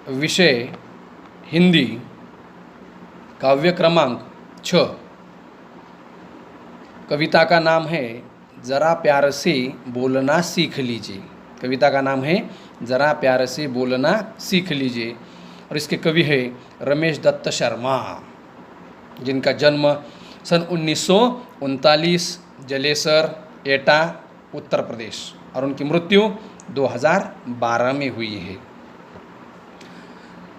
विषय हिंदी, काव्य क्रमांक 6। कविता का नाम है ज़रा प्यार से बोलना सीख लीजिए। कविता का नाम है ज़रा प्यार से बोलना सीख लीजिए और इसके कवि है रमेश दत्त शर्मा, जिनका जन्म सन 1939 जलेसर, एटा, उत्तर प्रदेश और उनकी मृत्यु 2012 में हुई है।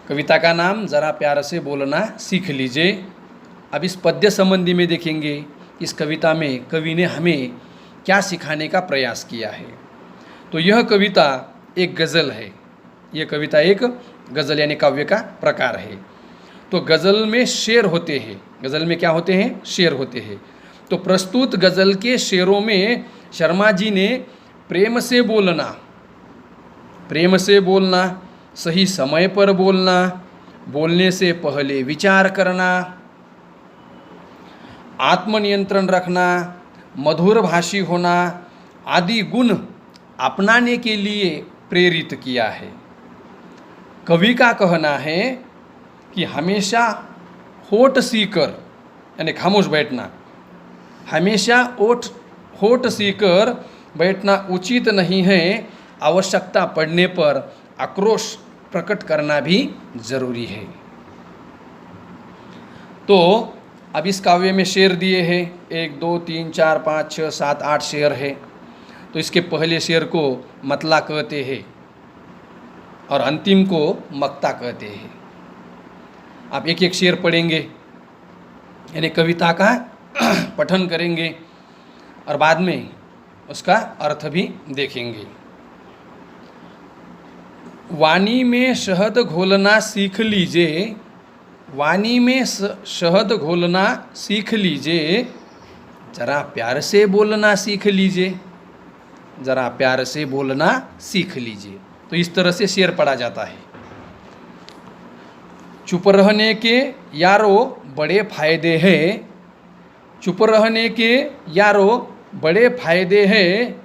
कविता का नाम ज़रा प्यार से बोलना सीख लीजिए। अब इस पद्य संबंधी में देखेंगे इस कविता में कवि ने हमें क्या सिखाने का प्रयास किया है। तो यह कविता एक गज़ल है। यह कविता एक गज़ल यानी काव्य का प्रकार है। तो गज़ल में शेर होते हैं। गज़ल में क्या होते हैं? शेर होते हैं। तो प्रस्तुत गज़ल के शेरों में शर्मा जी ने प्रेम से बोलना, सही समय पर बोलना, बोलने से पहले विचार करना, आत्मनियंत्रण रखना, मधुर भाषी होना आदि गुण अपनाने के लिए प्रेरित किया है। कवि का कहना है कि हमेशा होठ सीकर यानी खामोश बैठना, हमेशा होठ सीकर बैठना उचित नहीं है। आवश्यकता पड़ने पर आक्रोश प्रकट करना भी जरूरी है। तो अब इस काव्य में शेर दिए हैं 1, 2, 3, 4, 5, 6, 7, 8 शेर है। तो इसके पहले शेर को मतला कहते हैं और अंतिम को मक्ता कहते हैं। आप एक एक शेर पढ़ेंगे यानी कविता का पठन करेंगे और बाद में उसका अर्थ भी देखेंगे। वाणी में शहद घोलना सीख लीजिए, वाणी में शहद घोलना सीख लीजिए, ज़रा प्यार से बोलना सीख लीजिए, ज़रा प्यार से बोलना सीख लीजिए। तो इस तरह से शेर पढ़ा जाता है। चुप रहने के यारो बड़े फायदे हैं, चुप रहने के यारो बड़े फायदे हैं,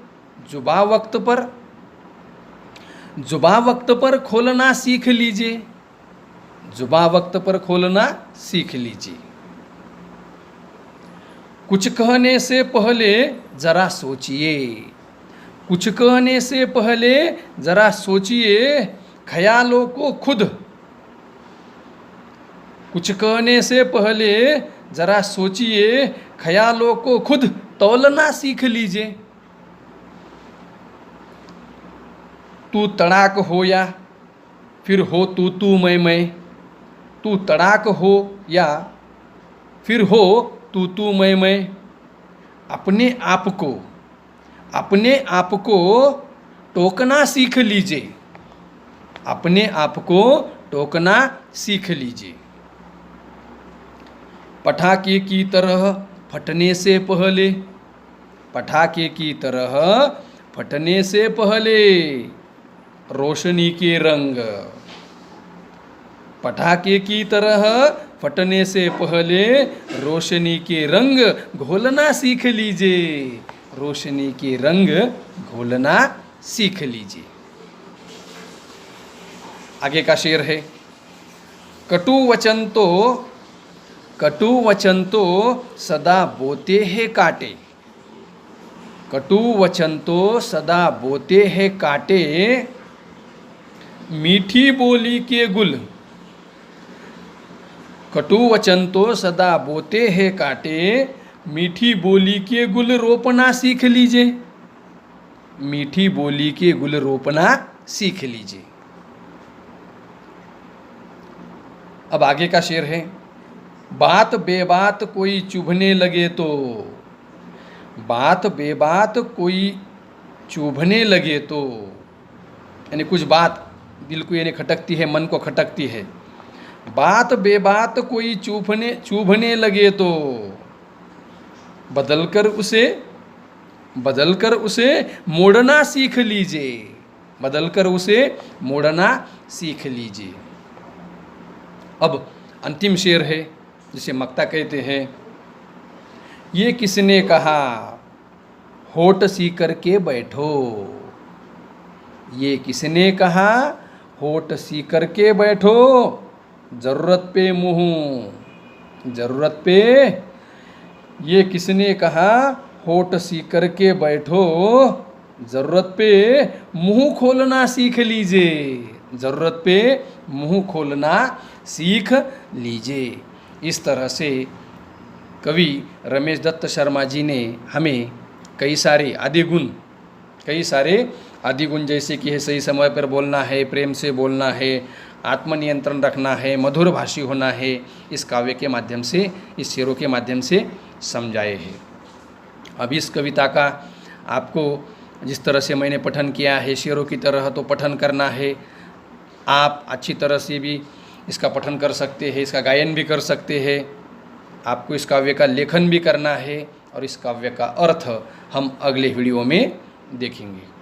जुबा वक्त पर खोलना सीख लीजिए, जुबा वक्त पर खोलना सीख लीजिए। कुछ कहने से पहले ज़रा सोचिए, कुछ कहने से पहले ज़रा सोचिए, ख्यालों को खुद, कुछ कहने से पहले ज़रा सोचिए, ख्यालों को खुद तौलना सीख लीजिए। तू तड़ाक हो या फिर हो तू मैं, तू तड़ाक हो या फिर हो तू मैं, अपने आप को टोकना सीख लीजिए, अपने आप को टोकना सीख लीजिए। पटाखे की तरह फटने से पहले, पटाखे की तरह फटने से पहले रोशनी के रंग, पटाखे की तरह फटने से पहले रोशनी के रंग घोलना सीख लीजिए, रोशनी के रंग घोलना सीख लीजिए। आगे का शेर है कटु वचन तो सदा बोते हैं काटे, कटु वचन तो सदा बोते हैं काटे, मीठी बोली के गुल, कटु वचन तो सदा बोते हैं काटे, मीठी बोली के गुल रोपना सीख लीजिए, मीठी बोली के गुल रोपना सीख लीजिए। अब आगे का शेर है बात बेबात कोई चुभने लगे तो, बात बेबात कोई चुभने लगे तो, यानी कुछ बात दिल को यानी खटकती है, मन को खटकती है। बात बेबात कोई चुभने लगे तो बदलकर उसे मोड़ना सीख लीजिए, बदलकर उसे मोड़ना सीख लीजिए। अब अंतिम शेर है जिसे मक्ता कहते हैं। ये किसने कहा होठ सी करके बैठो, ये किसने कहा होठ सी करके बैठो, ज़रूरत पे मुँह, ज़रूरत पे, ये किसने कहा? होठ सी करके बैठो, ज़रूरत पे मुँह खोलना सीख लीजिए, ज़रूरत पे मुँह खोलना सीख लीजिए। इस तरह से कवि रमेश दत्त शर्मा जी ने हमें कई सारे आदि गुण जैसे कि है सही समय पर बोलना है, प्रेम से बोलना है, आत्मनियंत्रण रखना है, मधुर भाषी होना है, इस काव्य के माध्यम से, इस शेरों के माध्यम से समझाए हैं। अब इस कविता का आपको जिस तरह से मैंने पठन किया है, शेरों की तरह तो पठन करना है। आप अच्छी तरह से भी इसका पठन कर सकते हैं, इसका गायन भी कर सकते हैं। आपको इस काव्य का लेखन भी करना है और इस काव्य का अर्थ हम अगले वीडियो में देखेंगे।